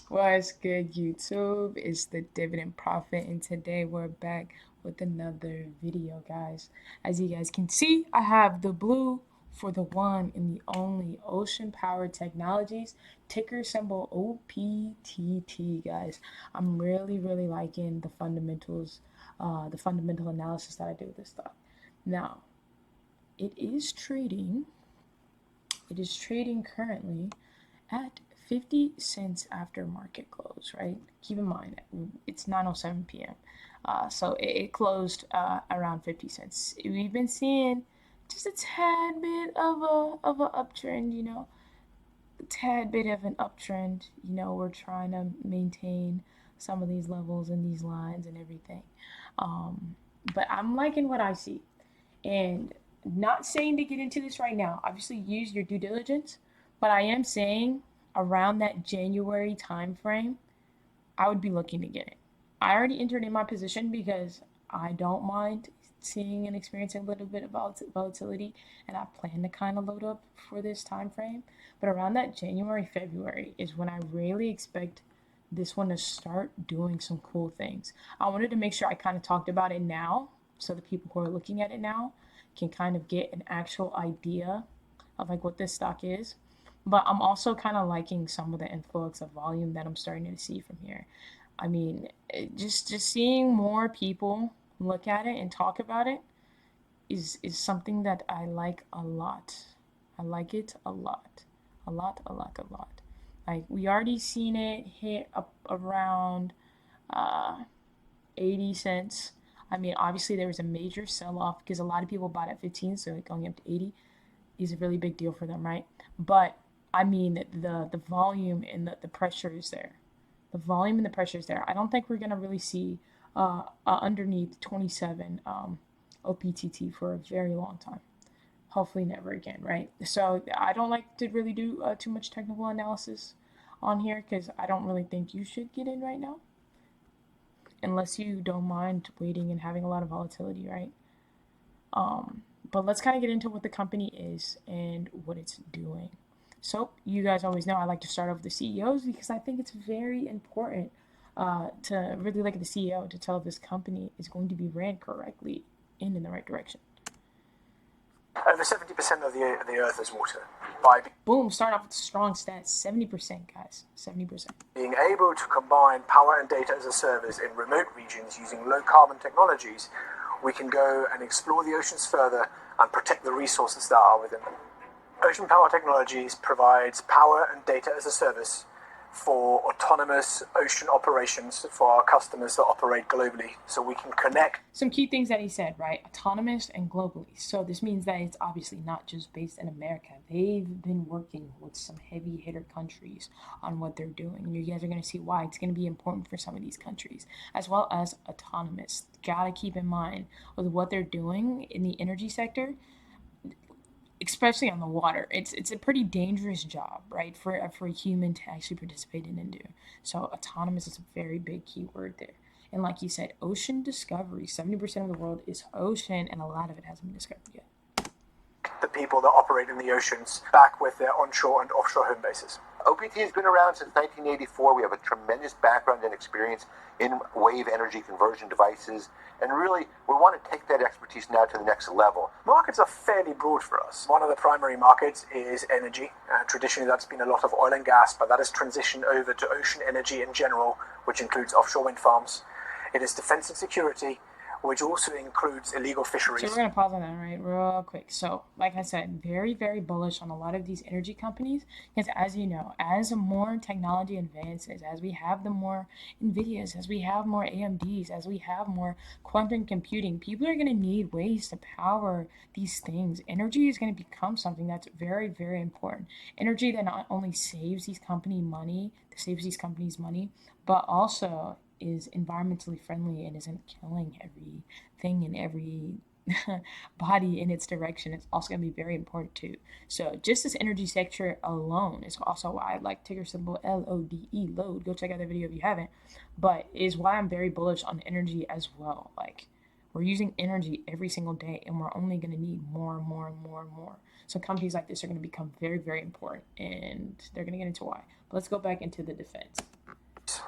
What's good, YouTube? It's the Dividend Prophet, and today we're back with another video, guys. As you guys can see, I have the blue for the one and the only Ocean Power Technologies, ticker symbol OPTT, guys. I'm really liking the fundamentals, the fundamental analysis that I do with this stuff. Now, it is trading. It is trading currently at 50 cents after market close, right? Keep in mind, it's 9:07 p.m. So it closed around 50 cents. We've been seeing just a tad bit of a uptrend, a tad bit of an uptrend. We're trying to maintain some of these levels and these lines and everything. But I'm liking what I see. And not saying to get into this right now. Obviously, use your due diligence, but I am saying around that January time frame, I would be looking to get it. I already entered in my position because I don't mind seeing and experiencing a little bit of volatility, and I plan to kind of load up for this time frame. But around that January, February is when I really expect this one to start doing some cool things. I wanted to make sure I kind of talked about it now so the people who are looking at it now can kind of get an actual idea of like what this stock is. But I'm also kind of liking some of the influx of volume that I'm starting to see from here. I mean, just seeing more people look at it and talk about it is something that I like a lot. I like it a lot. A lot. Like we already seen it hit up around uh 80 cents. I mean, obviously there was a major sell-off because a lot of people bought at 15, so like going up to 80 is a really big deal for them, right? But I mean, the volume and the pressure is there. The volume and the pressure is there. I don't think we're gonna really see underneath 27 OPTT for a very long time. Hopefully, never again, right? So I don't like to really do too much technical analysis on here because I don't really think you should get in right now unless you don't mind waiting and having a lot of volatility, right? But let's kind of get into what the company is and what it's doing. So, you guys always know I like to start off with the CEOs because I think it's very important to really look at the CEO to tell if this company is going to be ran correctly and in the right direction. Over 70% of the Earth is water. By Boom, start off with strong stats 70%, guys. 70%. being able to combine power and data as a service in remote regions using low carbon technologies, we can go and explore the oceans further and protect the resources that are within them. Ocean Power Technologies provides power and data as a service for autonomous ocean operations for our customers that operate globally, so we can connect. Some key things that he said, right? Autonomous and globally. So this means that it's obviously not just based in America. They've been working with some heavy hitter countries on what they're doing. And you guys are going to see why it's going to be important for some of these countries, as well as autonomous. Gotta keep in mind with what they're doing in the energy sector, especially on the water. It's a pretty dangerous job, right, for a human to actually participate in and do. So autonomous is a very big keyword there. And like you said, ocean discovery. 70% of the world is ocean, and a lot of it hasn't been discovered yet. The people that operate in the oceans back with their onshore and offshore home bases. OPT has been around since 1984. We have a tremendous background and experience in wave energy conversion devices, and really, we want to take that expertise now to the next level. Markets are fairly broad for us. One of the primary markets is energy. Traditionally, that's been a lot of oil and gas, but that has transitioned over to ocean energy in general, which includes offshore wind farms. It is defense and security, which also includes illegal fisheries. So we're gonna pause on that right real quick. So, like I said, very bullish on a lot of these energy companies because, as you know, as more technology advances, as we have the more Nvidias, as we have more AMDs, as we have more quantum computing, people are gonna need ways to power these things. Energy is gonna become something that's very important. Energy that not only saves these companies money, but also is environmentally friendly and isn't killing everything in every body in its direction. It's also going to be very important too. So just this energy sector alone is also why I like ticker symbol LODE, load. Go check out that video if you haven't. But is why I'm very bullish on energy as well. Like we're using energy every single day, and we're only going to need more and more. So companies like this are going to become very important, and they're going to get into why. But let's go back into the defense.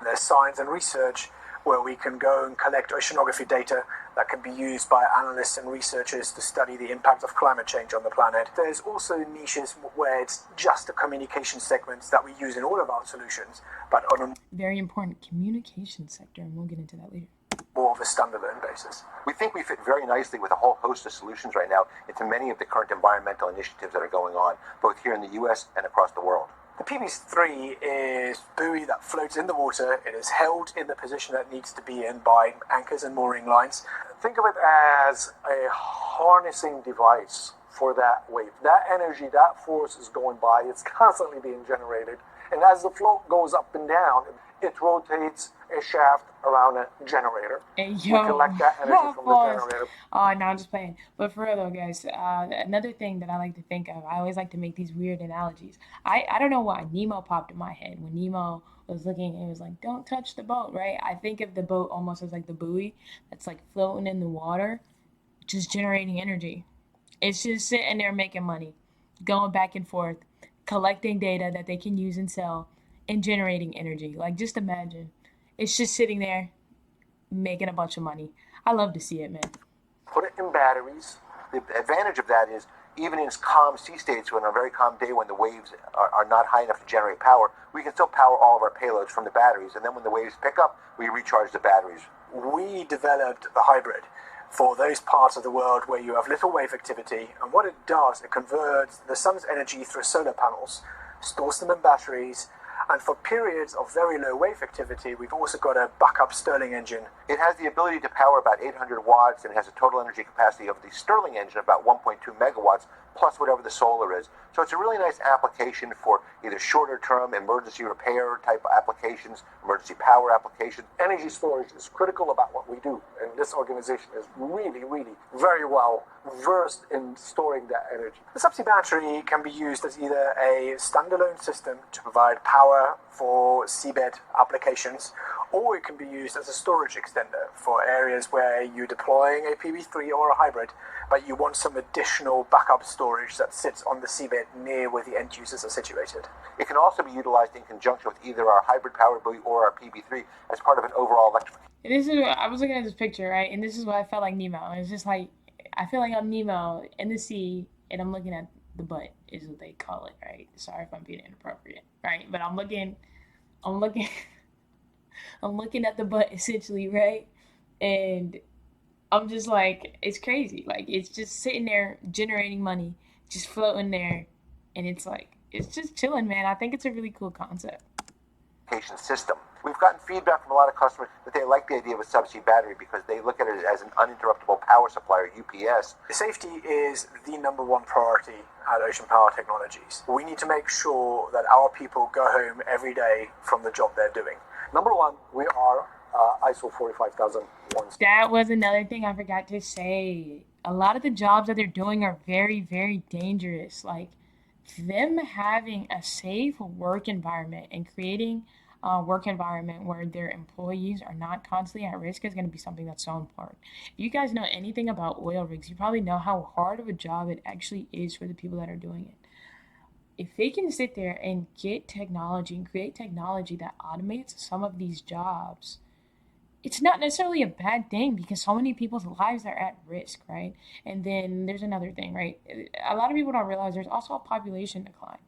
There's science and research where we can go and collect oceanography data that can be used by analysts and researchers to study the impact of climate change on the planet. There's also niches where it's just the communication segments that we use in all of our solutions, but on a Very important communication sector, and we'll get into that later. more of a standalone basis. We think we fit very nicely with a whole host of solutions right now into many of the current environmental initiatives that are going on, both here in the US and across the world. The PB3 is a buoy that floats in the water. It is held in the position that it needs to be in by anchors and mooring lines. Think of it as a harnessing device for that wave. That energy, that force is going by, it's constantly being generated. And as the float goes up and down, it rotates a shaft around a generator. Hey, We collect that energy from the pause. generator. Oh, no, I'm just playing. But for real though, guys, another thing that I like to think of, I always like to make these weird analogies. I don't know why Nemo popped in my head when Nemo was looking and it was like, don't touch the boat, right? I think of the boat almost as like the buoy that's like floating in the water, just generating energy. It's just sitting there making money, going back and forth, collecting data that they can use and sell, and generating energy. Like, just imagine. It's just sitting there making a bunch of money. I love to see it, man. Put it in batteries. The advantage of that is even in calm sea states, when on a very calm day when the waves are not high enough to generate power, we can still power all of our payloads from the batteries. And then when the waves pick up, we recharge the batteries. We developed the hybrid for those parts of the world where you have little wave activity. And what it does, it converts the sun's energy through solar panels, stores them in batteries, and for periods of very low wave activity, we've also got a backup Stirling engine. It has the ability to power about 800 watts and has a total energy capacity of the Stirling engine about 1.2 megawatts plus whatever the solar is. So it's a really nice application for either shorter term emergency repair type applications, emergency power applications. Energy storage is critical about what we do. And this organization is really, really very well versed in storing that energy. The subsea battery can be used as either a standalone system to provide power for seabed applications, or it can be used as a storage extender for areas where you're deploying a PB3 or a hybrid, but you want some additional backup storage that sits on the seabed near where the end users are situated. It can also be utilized in conjunction with either our hybrid power buoy or our PB3 as part of an overall electrification. And this is, I was looking at this picture, right? And this is what I felt like Nemo. It's just like, I feel like I'm Nemo in the sea, and I'm looking at the butt, is what they call it, right? Sorry if I'm being inappropriate, right? But I'm looking, I'm looking at the butt essentially, right? And I'm just like, it's crazy. Like, it's just sitting there generating money, just floating there, and it's like, it's just chilling, man. I think it's a really cool concept. System. We've gotten feedback from a lot of customers that they like the idea of a subsea battery because they look at it as an uninterruptible power supply, or UPS. Safety is the number one priority at Ocean Power Technologies. We need to make sure that our people go home every day from the job they're doing. Number one, we are ISO 45001. That was another thing I forgot to say. A lot of the jobs that they're doing are very, very dangerous. Like, them having a safe work environment and creating a work environment where their employees are not constantly at risk is going to be something that's so important. If you guys know anything about oil rigs, you probably know how hard of a job it actually is for the people that are doing it. If they can sit there and get technology and create technology that automates some of these jobs, it's not necessarily a bad thing because so many people's lives are at risk, right? And then there's another thing, right? A lot of people don't realize there's also a population decline.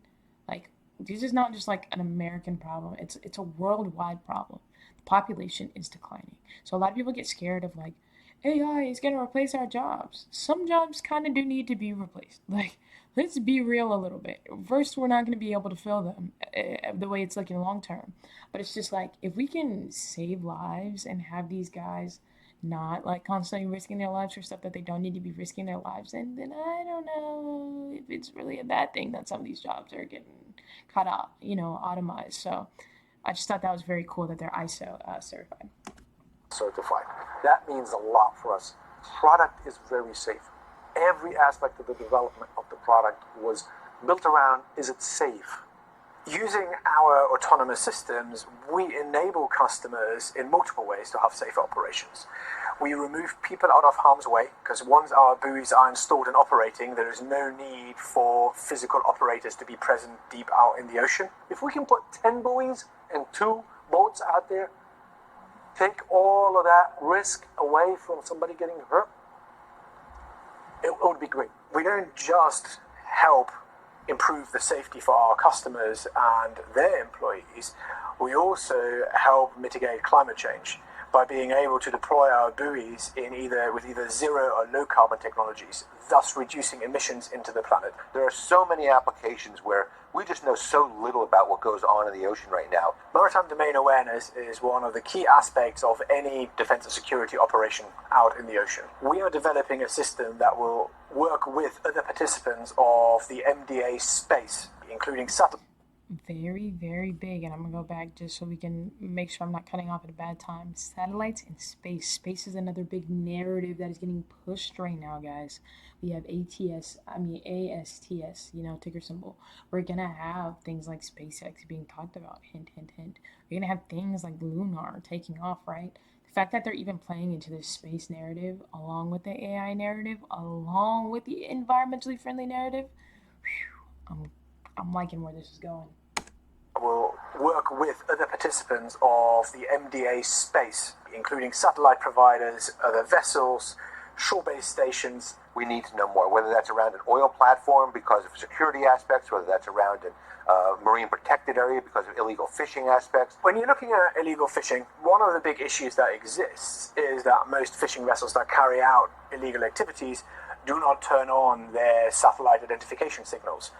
Like, this is not just like an American problem. It's a worldwide problem. The population is declining. So a lot of people get scared of like, AI is going to replace our jobs. Some jobs kind of do need to be replaced. Like, let's be real a little bit. First, we're not going to be able to fill them the way it's looking long term. But it's just like, if we can save lives and have these guys not like constantly risking their lives for stuff that they don't need to be risking their lives in, then I don't know if it's really a bad thing that some of these jobs are getting caught up, automized. So I just thought that was very cool that they're ISO certified. Certified. That means a lot for us. Product is very safe. Every aspect of the development of the product was built around, is it safe? Using our autonomous systems, we enable customers in multiple ways to have safe operations. We remove people out of harm's way because once our buoys are installed and operating, there is no need for physical operators to be present deep out in the ocean. If we can put 10 buoys and 2 boats out there, take all of that risk away from somebody getting hurt, it would be great. We don't just help improve the safety for our customers and their employees, we also help mitigate climate change by being able to deploy our buoys with either zero or low carbon technologies, thus reducing emissions into the planet. There are so many applications where we just know so little about what goes on in the ocean right now. Maritime domain awareness is one of the key aspects of any defense and security operation out in the ocean. We are developing a system that will work with other participants of the MDA space, including satellites. Very, very big, and I'm gonna go back just so we can make sure I'm not cutting off at a bad time. Satellites and space. Space is another big narrative that is getting pushed right now, guys. We have ASTS, ticker symbol. We're gonna have things like SpaceX being talked about. Hint, hint, hint. We're gonna have things like Lunar taking off, right? The fact that they're even playing into this space narrative, along with the AI narrative, along with the environmentally friendly narrative, I'm liking where this is going. Will work with other participants of the MDA space, including satellite providers, other vessels, shore-based stations. We need to know more, whether that's around an oil platform because of security aspects, whether that's around a marine protected area because of illegal fishing aspects. When you're looking at illegal fishing, one of the big issues that exists is that most fishing vessels that carry out illegal activities do not turn on their satellite identification signals.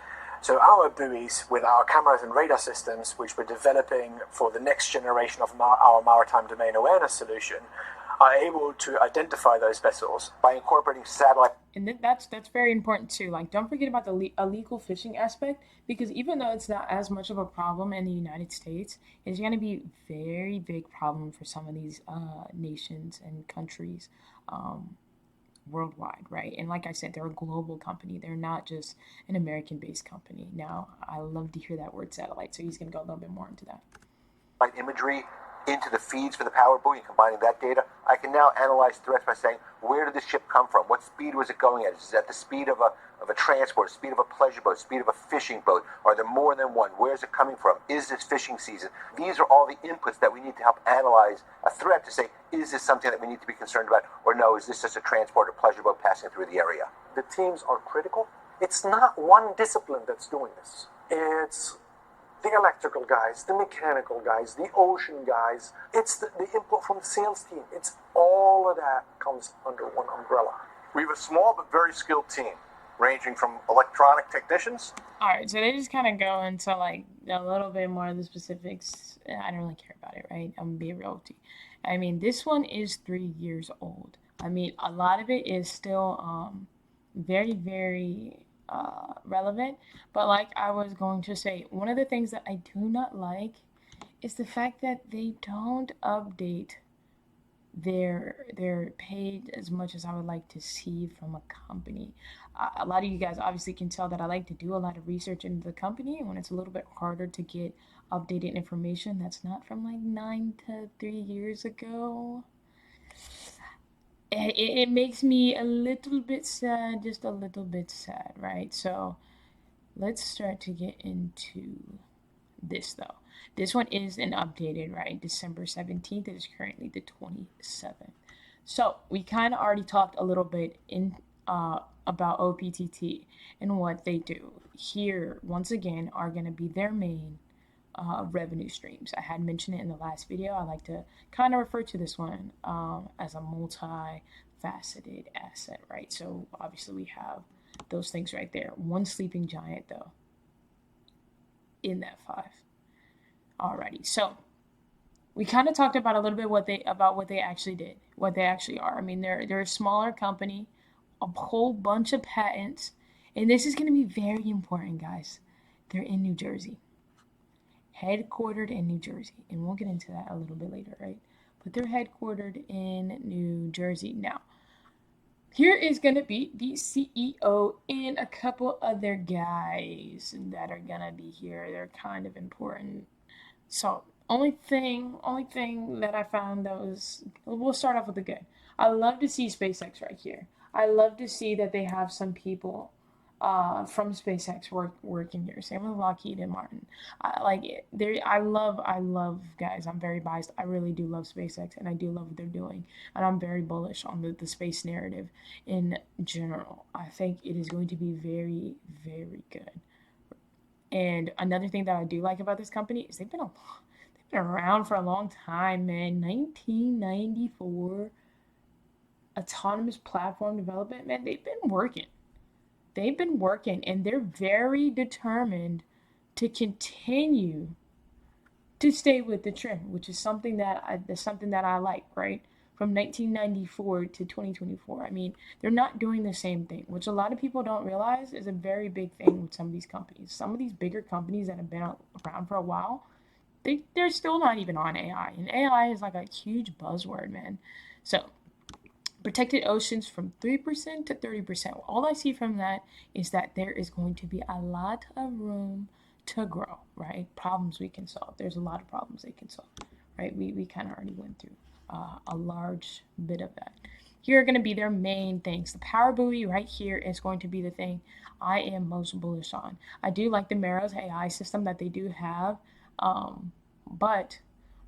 So our buoys, with our cameras and radar systems, which we're developing for the next generation of our maritime domain awareness solution, are able to identify those vessels by incorporating satellite. And that's very important too. Like, don't forget about the illegal fishing aspect, because even though it's not as much of a problem in the United States, it's going to be a very big problem for some of these nations and countries. Worldwide, right? And like I said, they're a global company. They're not just an American-based company. Now, I love to hear that word satellite, so he's going to go a little bit more into that. Imagery into the feeds for the power buoy and combining that data, I can now analyze threats by saying, where did this ship come from? What speed was it going at? Is it at the speed of a transport, speed of a pleasure boat, speed of a fishing boat? Are there more than one? Where is it coming from? Is this fishing season? These are all the inputs that we need to help analyze a threat to say, is this something that we need to be concerned about? Or no, is this just a transport or pleasure boat passing through the area? The teams are critical. It's not one discipline that's doing this. It's the electrical guys, the mechanical guys, the ocean guys. It's the input from the sales team. It's all of that comes under one umbrella. We have a small but very skilled team, ranging from electronic technicians. All right, so they just kind of go into like a little bit more of the specifics. I don't really care about it, right? I'm gonna be real with you. I mean, this one is 3 years old. I mean, a lot of it is still very, very relevant. But like I was going to say, one of the things that I do not like is the fact that they don't update their page as much as I would like to see from a company. A lot of you guys obviously can tell that I like to do a lot of research into the company, and when it's a little bit harder to get updated information that's not from like 9 to 3 years ago, it makes me a little bit sad, just a little bit sad, right? So let's start to get into this though. This one is an updated, right? December 17th. It is currently the 27th. So we kind of already talked a little bit about OPTT and what they do. Here, once again, are going to be their main revenue streams. I had mentioned it in the last video. I like to kind of refer to this one as a multi-faceted asset, right? So obviously we have those things right there. One sleeping giant though in that 5. Alrighty, so we kind of talked about a little bit what they actually did, what they actually are. I mean, they're a smaller company, a whole bunch of patents, and this is going to be very important, guys. They're in New Jersey, headquartered in New Jersey, and we'll get into that a little bit later, right? But they're headquartered in New Jersey. Now, here is going to be the CEO and a couple other guys that are going to be here. They're kind of important. So, only thing that I found that was, we'll start off with the good. I love to see SpaceX right here. I love to see that they have some people from SpaceX working here. Same with Lockheed and Martin. I love guys. I'm very biased. I really do love SpaceX, and I do love what they're doing, and I'm very bullish on the space narrative in general. I think it is going to be very, very good. And another thing that I do like about this company is they've been around for a long time, man. 1994 autonomous platform development, man. They've been working, and they're very determined to continue to stay with the trend, which is something that I like, right? From 1994 to 2024. I mean, they're not doing the same thing, which a lot of people don't realize is a very big thing with some of these companies. Some of these bigger companies that have been around for a while, they're still not even on AI, and AI is like a huge buzzword, man. So protected oceans from 3% to 30%. All I see from that is that there is going to be a lot of room to grow, right? Problems we can solve. There's a lot of problems they can solve, right? We kind of already went through a large bit of that. Here are going to be their main things. The power buoy right here is going to be the thing I am most bullish on. I do like the Meros AI system that they do have, but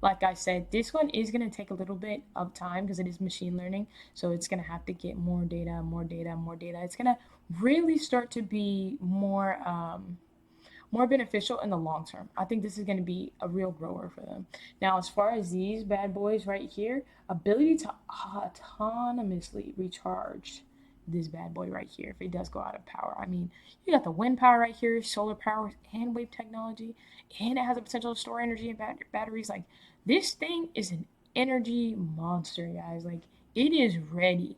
like I said, this one is going to take a little bit of time because it is machine learning. So it's going to have to get more data, more data, more data. It's going to really start to be more beneficial in the long term. I think this is going to be a real grower for them. Now, as far as these bad boys right here, ability to autonomously recharge this bad boy right here if it does go out of power. I mean, you got the wind power right here, solar power, and wave technology, and it has the potential to store energy in batteries. Like, this thing is an energy monster, guys. Like, it is ready.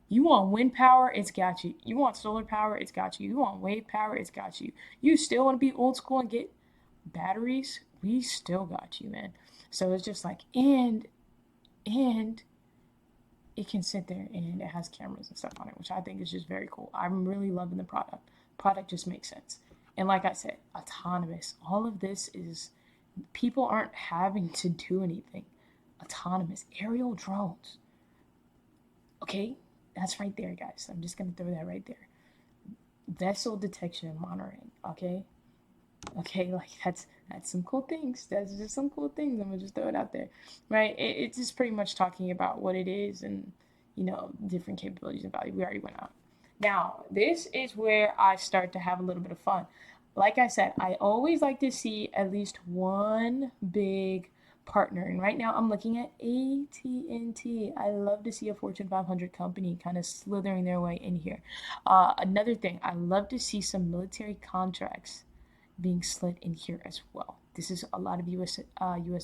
You want wind power, it's got you. You want solar power, it's got you. You want wave power, it's got you. You still want to be old school and get batteries, we still got you, man. So it's just like, and it can sit there and it has cameras and stuff on it, which I think is just very cool. I'm really loving the product. Product just makes sense. And like I said, autonomous. All of this is, people aren't having to do anything. Autonomous aerial drones. Okay, that's right there, guys. I'm just gonna throw that right there. Vessel detection and monitoring. Okay, like that's some cool things. That's just some cool things. I'm gonna just throw it out there, right? It's just pretty much talking about what it is and different capabilities and value. We already went out. Now this is where I start to have a little bit of fun. Like I said, I always like to see at least one big partner. And right now I'm looking at AT&T. I love to see a Fortune 500 company kind of slithering their way in here. Another thing, I love to see some military contracts being slid in here as well. This is a lot of US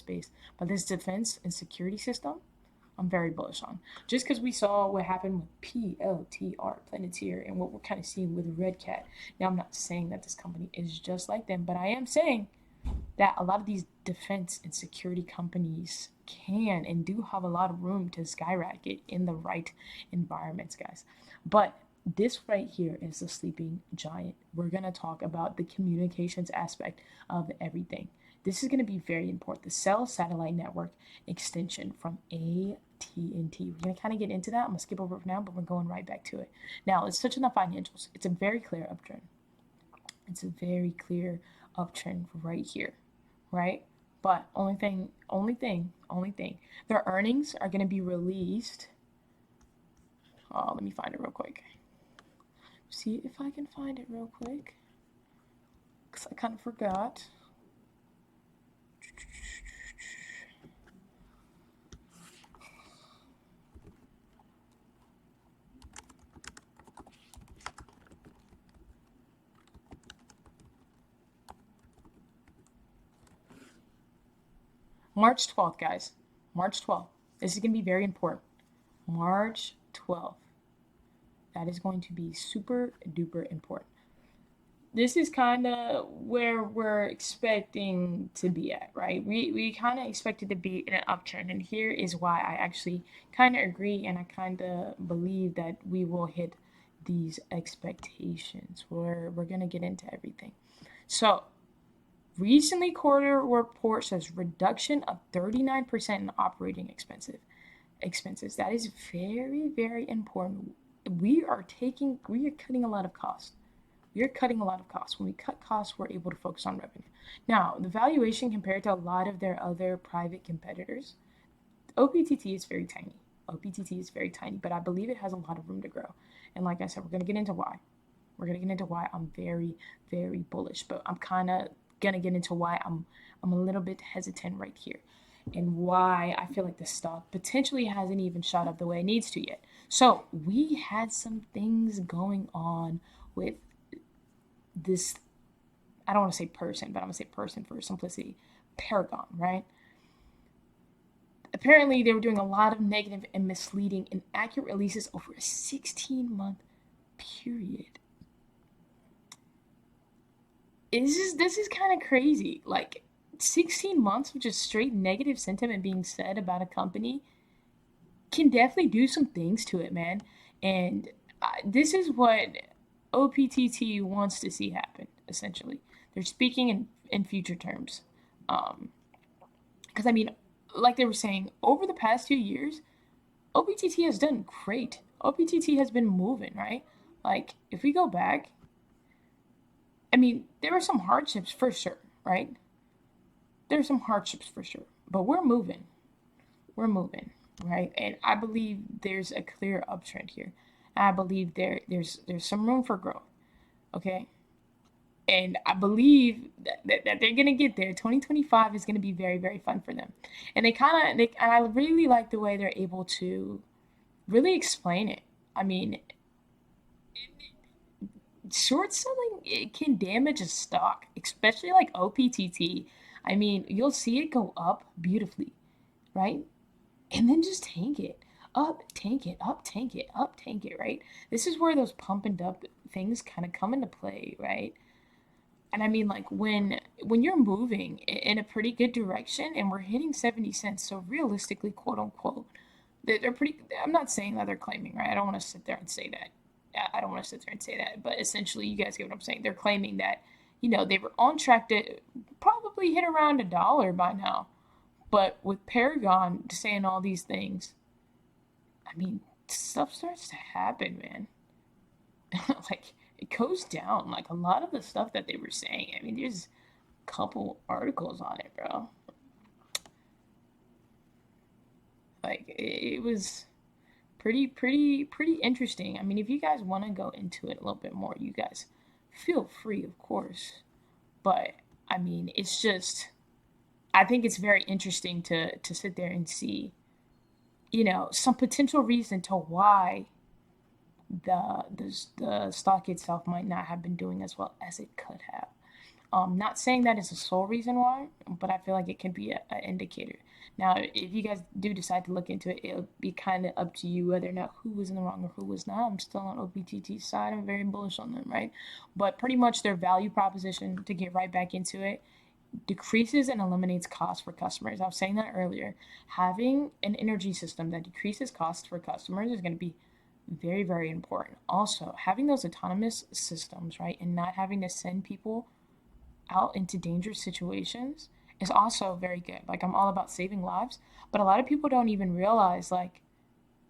based, but this defense and security system, I'm very bullish on. Just because we saw what happened with PLTR, Planeteer, and what we're kind of seeing with Red Cat. Now, I'm not saying that this company is just like them, but I am saying that a lot of these defense and security companies can and do have a lot of room to skyrocket in the right environments, guys. But this right here is the sleeping giant. We're going to talk about the communications aspect of everything. This is going to be very important. The cell satellite network extension from AT&T. We're going to kind of get into that. I'm going to skip over it for now, but we're going right back to it. Now, let's touch on the financials. It's a very clear uptrend. It's a very clear uptrend right here, right? But only thing, their earnings are going to be released. Oh, let me find it real quick. See if I can find it real quick, because I kind of forgot. March 12th, guys. March 12th. This is going to be very important. March 12th. That is going to be super duper important. This is kind of where we're expecting to be at, right? We kind of expected to be in an uptrend, and here is why I actually kind of agree and I kind of believe that we will hit these expectations. We're going to get into everything. So, recently quarter report says reduction of 39% in operating expenses. That is very, very important. We are cutting a lot of costs. you're cutting a lot of costs. When we cut costs, we're able to focus on revenue. Now, the valuation compared to a lot of their other private competitors, OPTT is very tiny. OPTT is very tiny, but I believe it has a lot of room to grow. And like I said, we're going to get into why. We're going to get into why I'm very, very bullish, but I'm kind of going to get into why I'm a little bit hesitant right here and why I feel like the stock potentially hasn't even shot up the way it needs to yet. So we had some things going on with this, I don't want to say person, but I'm going to say person for simplicity, Paragon, right? Apparently, they were doing a lot of negative and misleading inaccurate releases over a 16-month period. This is kind of crazy. Like 16 months of just straight negative sentiment being said about a company can definitely do some things to it, man. And this is what OPTT wants to see happen, essentially. They're speaking in future terms. Because, I mean, like they were saying, over the past 2 years, OPTT has done great. OPTT has been moving, right? Like, if we go back, I mean, there were some hardships for sure, right? There's some hardships for sure, but we're moving. We're moving, right? And I believe there's a clear uptrend here. I believe there's some room for growth, okay? And I believe that they're gonna get there. 2025 is gonna be very, very fun for them. And and I really like the way they're able to really explain it. I mean, short selling, it can damage a stock, especially like OPTT. I mean, you'll see it go up beautifully, right? And then just tank it. Up, tank it, up, tank it, up, tank it, right? This is where those pump and dump things kind of come into play, right? And I mean, like when you're moving in a pretty good direction and we're hitting 70 cents, so realistically, quote unquote, they're pretty. I'm not saying that they're claiming, right? I don't want to sit there and say that. I don't want to sit there and say that, but essentially, you guys get what I'm saying. They're claiming that, they were on track to probably hit around $1 by now. But with Paragon saying all these things, I mean, stuff starts to happen, man. Like, it goes down. Like, a lot of the stuff that they were saying, I mean, there's a couple articles on it, bro. Like, it was pretty interesting. I mean, if you guys want to go into it a little bit more, you guys feel free, of course. But, I mean, it's just, I think it's very interesting to sit there and see, some potential reason to why the stock itself might not have been doing as well as it could have. Not saying that is the sole reason why, but I feel like it can be an indicator. Now, if you guys do decide to look into it, it'll be kind of up to you whether or not who was in the wrong or who was not. I'm still on OPTT's side. I'm very bullish on them, right? But pretty much their value proposition, to get right back into it, decreases and eliminates costs for customers. I was saying that earlier. Having an energy system that decreases costs for customers is going to be very, very important. Also, having those autonomous systems, right, and not having to send people out into dangerous situations is also very good. Like, I'm all about saving lives, but a lot of people don't even realize, like,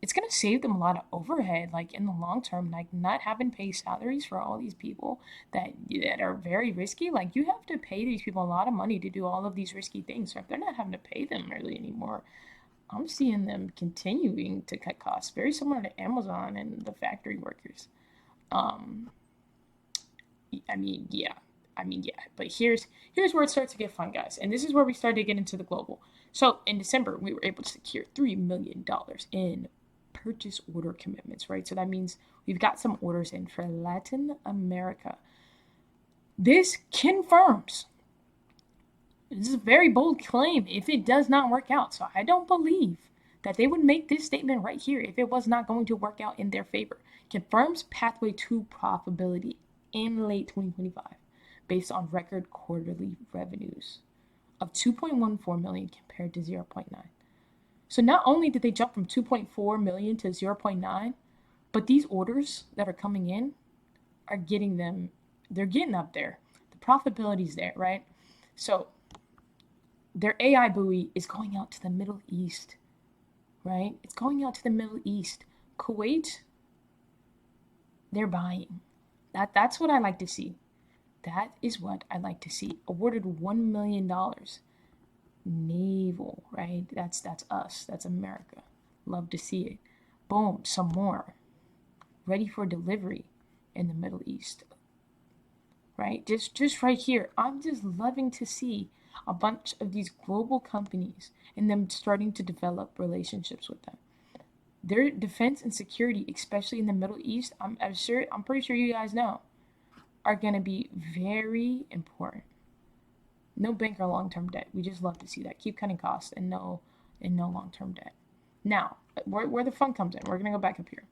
it's going to save them a lot of overhead, like, in the long term. Like, not having to pay salaries for all these people that are very risky. Like, you have to pay these people a lot of money to do all of these risky things. So if they're not having to pay them really anymore, I'm seeing them continuing to cut costs, very similar to Amazon and the factory workers. Um, I mean, yeah. But here's where it starts to get fun, guys. And this is where we start to get into the global. So in December, we were able to secure $3 million in purchase order commitments, right? So that means we've got some orders in for Latin America. This confirms, this is a very bold claim if it does not work out. So I don't believe that they would make this statement right here if it was not going to work out in their favor. Confirms pathway to profitability in late 2025 based on record quarterly revenues of 2.14 million compared to 0.9. So not only did they jump from 2.4 million to 0.9, but these orders that are coming in are they're getting up there. The profitability's there, right? So their AI buoy is going out to the Middle East, right? It's going out to the Middle East. Kuwait, they're buying. That's what I like to see. That is what I like to see. Awarded $1 million. Naval, right? That's us. That's America. Love to see it. Boom, some more. Ready for delivery in the Middle East. Right? Just right here. I'm just loving to see a bunch of these global companies and them starting to develop relationships with them. Their defense and security, especially in the Middle East, I'm pretty sure you guys know, are gonna be very important. No bank or long-term debt. We just love to see that. Keep cutting costs and no long-term debt. Now, where the fun comes in, we're gonna go back up here.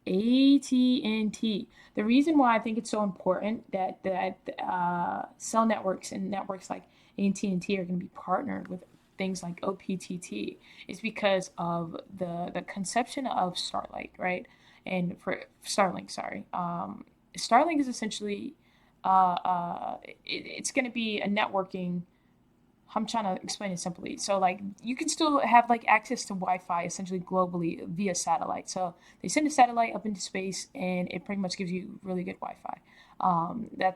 AT&T. The reason why I think it's so important that cell networks and networks like AT&T are going to be partnered with things like OPTT is because of the conception of Starlink, right? And for Starlink, sorry, Starlink is essentially it's going to be a networking. I'm trying to explain it simply. So like you can still have like access to Wi-Fi essentially globally via satellite. So they send a satellite up into space and it pretty much gives you really good Wi-Fi.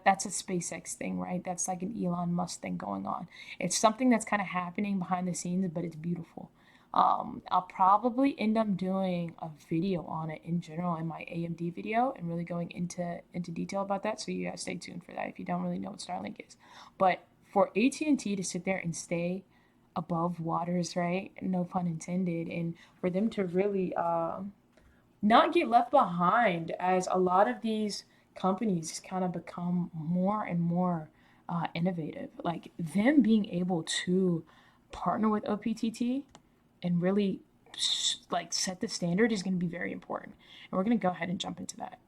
That's a SpaceX thing, right? That's like an Elon Musk thing going on. It's something that's kind of happening behind the scenes, but it's beautiful. I'll probably end up doing a video on it in general in my AMD video and really going into detail about that. So you guys stay tuned for that if you don't really know what Starlink is. But for AT&T to sit there and stay above waters, right? No pun intended, and for them to really not get left behind as a lot of these companies kind of become more and more innovative. Like them being able to partner with OPTT and really like set the standard is going to be very important. And we're going to go ahead and jump into that.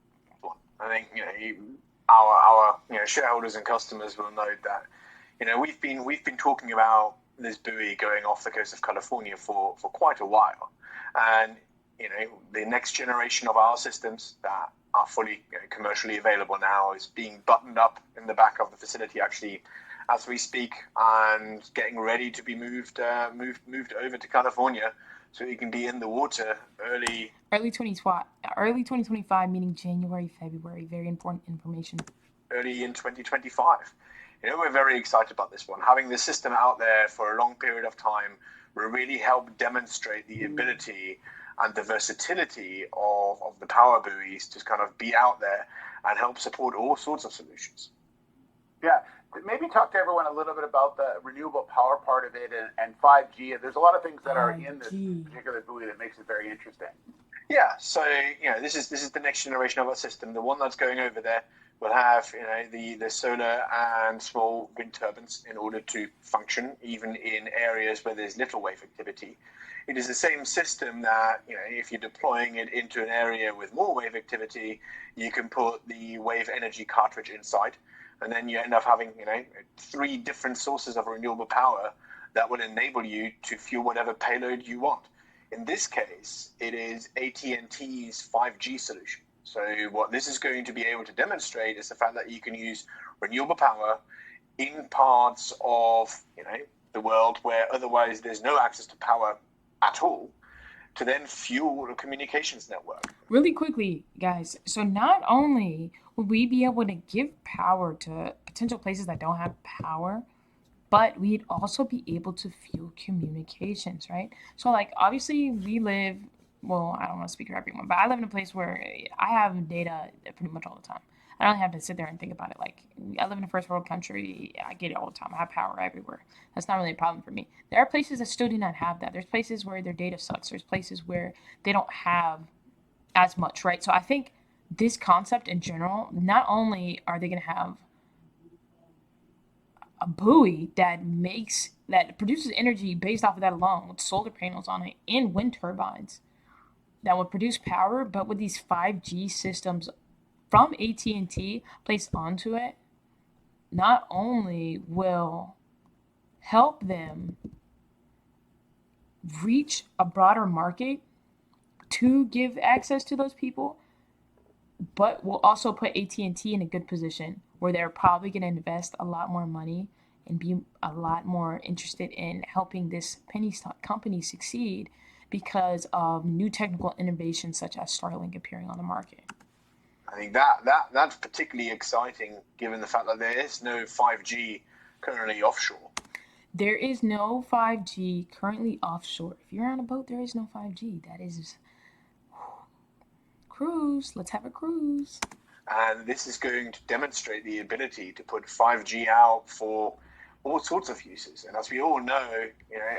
I think our shareholders and customers will know that we've been talking about this buoy going off the coast of California for quite a while, and the next generation of our systems that are fully commercially available now is being buttoned up in the back of the facility actually as we speak and getting ready to be moved over to California so it can be in the water Early 2025, meaning January, February. Very important information. early in 2025. We're very excited about this one. Having this system out there for a long period of time will really help demonstrate the ability and the versatility of the power buoys to kind of be out there and help support all sorts of solutions. Yeah, maybe talk to everyone a little bit about the renewable power part of it and 5G. There's a lot of things that are in this particular buoy that makes it very interesting. Yeah, so this is the next generation of our system. The one that's going over there will have the solar and small wind turbines in order to function even in areas where there's little wave activity. It is the same system that if you're deploying it into an area with more wave activity, you can put the wave energy cartridge inside, and then you end up having 3 different sources of renewable power that will enable you to fuel whatever payload you want. In this case, it is AT&T's 5G solution. So what this is going to be able to demonstrate is the fact that you can use renewable power in parts of the world where otherwise there's no access to power at all, to then fuel a communications network. Really quickly, guys. So not only would we be able to give power to potential places that don't have power, but we'd also be able to fuel communications, right? So like obviously we live, well, I don't want to speak for everyone, but I live in a place where I have data pretty much all the time. I don't have to sit there and think about it. Like I live in a first world country, I get it all the time. I have power everywhere. That's not really a problem for me. There are places that still do not have that. There's places where their data sucks. There's places where they don't have as much, right? So I think this concept in general, not only are they going to have a buoy that produces energy based off of that alone with solar panels on it and wind turbines that would produce power, but with these 5G systems from AT&T placed onto it, not only will help them reach a broader market to give access to those people, but will also put AT&T in a good position where they're probably going to invest a lot more money and be a lot more interested in helping this penny stock company succeed because of new technical innovations such as Starlink appearing on the market. I think that's particularly exciting given the fact that there is no 5G currently offshore. There is no 5G currently offshore. If you're on a boat, there is no 5G. That is cruise. Let's have a cruise. And this is going to demonstrate the ability to put 5G out for all sorts of uses. And as we all know,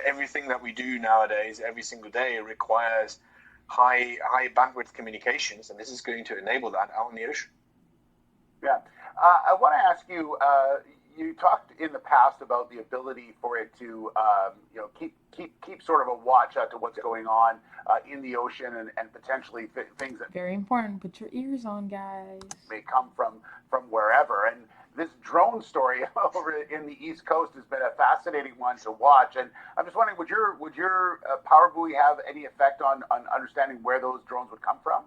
everything that we do nowadays, every single day, requires high bandwidth communications, and this is going to enable that out in the ocean. Yeah. I want to ask you, you talked in the past about the ability for it to, keep sort of a watch out to what's going on in the ocean and potentially things that Very important. Put your ears on, guys. may come from wherever. And this drone story over in the East Coast has been a fascinating one to watch. And I'm just wondering, would your power buoy have any effect on understanding where those drones would come from?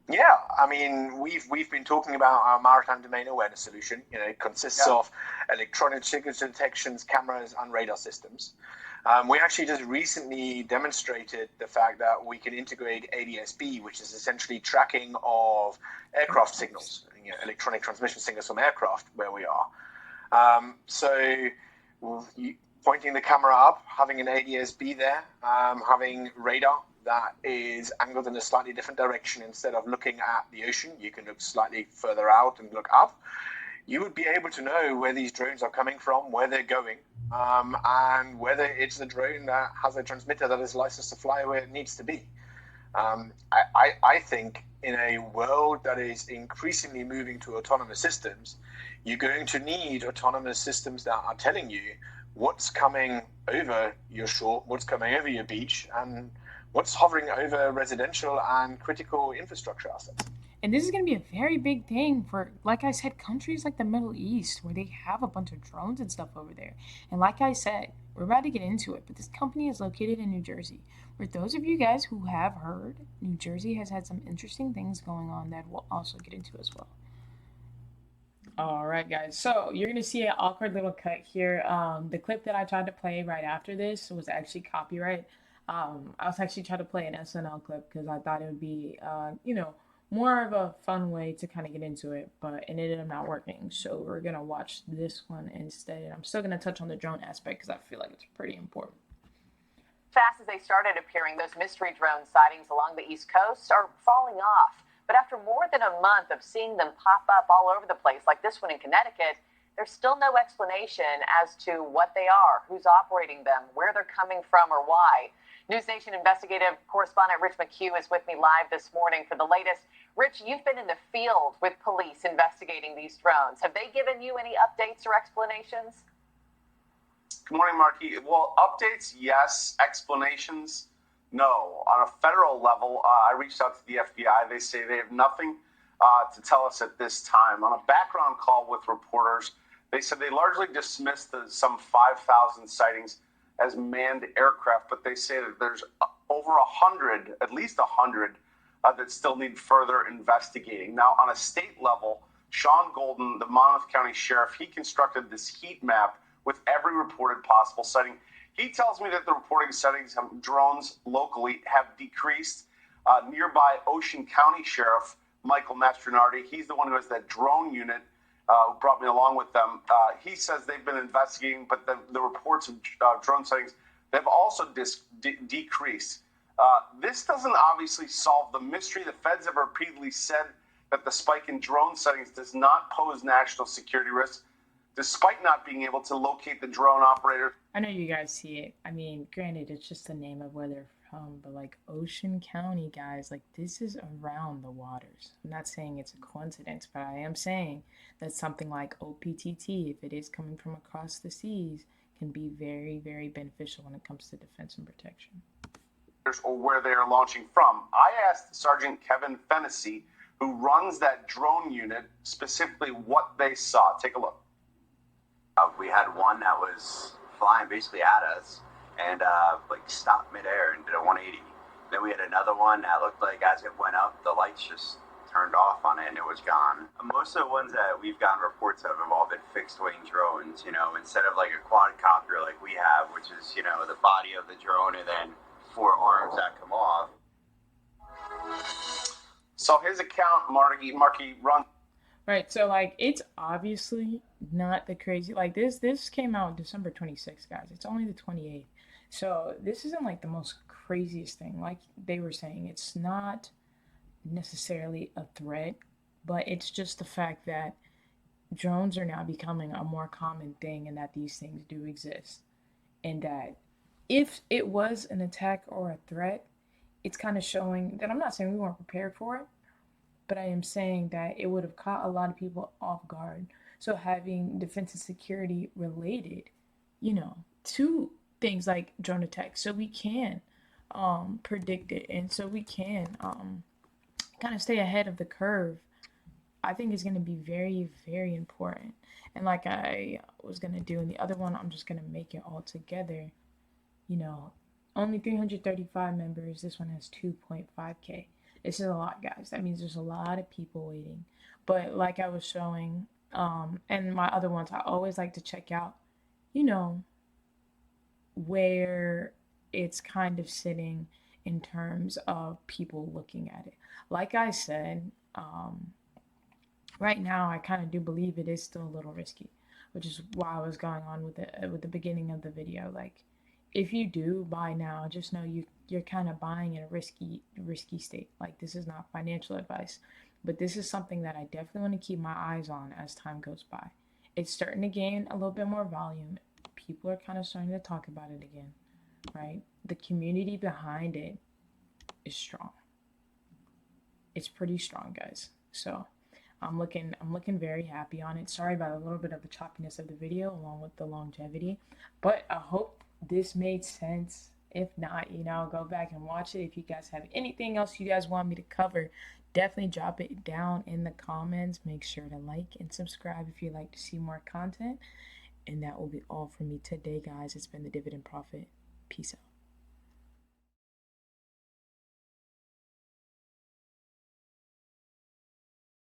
Yeah, I mean, we've been talking about our maritime domain awareness solution. It consists of electronic signature detections, cameras, and radar systems. We actually just recently demonstrated the fact that we can integrate ADS-B, which is essentially tracking of aircraft signals, electronic transmission signals from aircraft where we are. So pointing the camera up, having an ADS-B there, having radar that is angled in a slightly different direction. Instead of looking at the ocean, you can look slightly further out and look up. You would be able to know where these drones are coming from, where they're going, and whether it's the drone that has a transmitter that is licensed to fly where it needs to be. I think in a world that is increasingly moving to autonomous systems, you're going to need autonomous systems that are telling you what's coming over your shore, what's coming over your beach, and what's hovering over residential and critical infrastructure assets. And this is going to be a very big thing for, like I said, countries like the Middle East, where they have a bunch of drones and stuff over there. And like I said, we're about to get into it, but this company is located in New Jersey. For those of you guys who have heard, New Jersey has had some interesting things going on that we'll also get into as well. All right, guys. So you're going to see an awkward little cut here. The clip that I tried to play right after this was actually copyright. I was actually trying to play an SNL clip because I thought it would be, more of a fun way to kind of get into it, but it ended up not working. So we're going to watch this one instead. I'm still going to touch on the drone aspect because I feel like it's pretty important. Fast as they started appearing, those mystery drone sightings along the East Coast are falling off. But after more than a month of seeing them pop up all over the place, like this one in Connecticut, there's still no explanation as to what they are, who's operating them, where they're coming from, or why. News Nation investigative correspondent Rich McHugh is with me live this morning for the latest. Rich, you've been in the field with police investigating these drones. Have they given you any updates or explanations? Good morning, Marky. Well, updates, yes. Explanations, no. On a federal level, I reached out to the FBI. They say they have nothing to tell us at this time. On a background call with reporters, they said they largely dismissed some 5,000 sightings as manned aircraft, but they say that there's over 100, at least 100, that still need further investigating. Now, on a state level, Sean Golden, the Monmouth County Sheriff, he constructed this heat map with every reported possible sighting. He tells me that the reporting sightings of drones locally have decreased. Nearby Ocean County Sheriff Michael Mastronardi, he's the one who has that drone unit, who brought me along with them. He says they've been investigating, but the reports of drone sightings, they've also decreased. This doesn't obviously solve the mystery. The feds have repeatedly said that the spike in drone sightings does not pose national security risks, despite not being able to locate the drone operator. I know you guys see it. I mean, granted, it's just the name of where they're from, but like Ocean County, guys, like this is around the waters. I'm not saying it's a coincidence, but I am saying that something like OPTT, if it is coming from across the seas, can be very, very beneficial when it comes to defense and protection. Or where they are launching from. I asked Sergeant Kevin Fennessy, who runs that drone unit, specifically what they saw. Take a look. We had one that was flying basically at us and stopped midair and did a 180. Then we had another one that looked like as it went up, the lights just turned off on it and it was gone. Most of the ones that we've gotten reports of have all been fixed wing drones, instead of like a quadcopter like we have, which is, the body of the drone and then 4 arms that come off. So his account, Marky runs. Right, so like it's obviously not the crazy like this came out December 26th, guys. It's only the 28th. So this isn't like the most craziest thing. Like they were saying, it's not necessarily a threat, but it's just the fact that drones are now becoming a more common thing and that these things do exist. And that if it was an attack or a threat, it's kind of showing that I'm not saying we weren't prepared for it, but I am saying that it would have caught a lot of people off guard. So having defense and security related, to things like drone attacks, so we can predict it, and so we can kind of stay ahead of the curve. I think is going to be very, very important. And like I was going to do in the other one, I'm just going to make it all together. You know, only 335 members. This one has 2.5K. This is a lot, guys. That means there's a lot of people waiting. But like I was showing, and my other ones, I always like to check out, you know, where it's kind of sitting in terms of people looking at it. Like I said, right now I kind of do believe it is still a little risky, which is why I was going on with the beginning of the video. Like, if you do buy now, just know you're kind of buying in a risky state. Like, this is not financial advice, but this is something that I definitely want to keep my eyes on as time goes by. It's starting to gain a little bit more volume. People are kind of starting to talk about it again, right? The community behind it is strong. It's pretty strong, guys. So I'm looking very happy on it. Sorry about a little bit of the choppiness of the video along with the longevity, but I hope this made sense. If not, go back and watch it. If you guys have anything else you guys want me to cover, definitely drop it down in the comments. Make sure to like and subscribe if you'd like to see more content. And that will be all for me today, guys. It's been the Dividend Prophet. Peace out.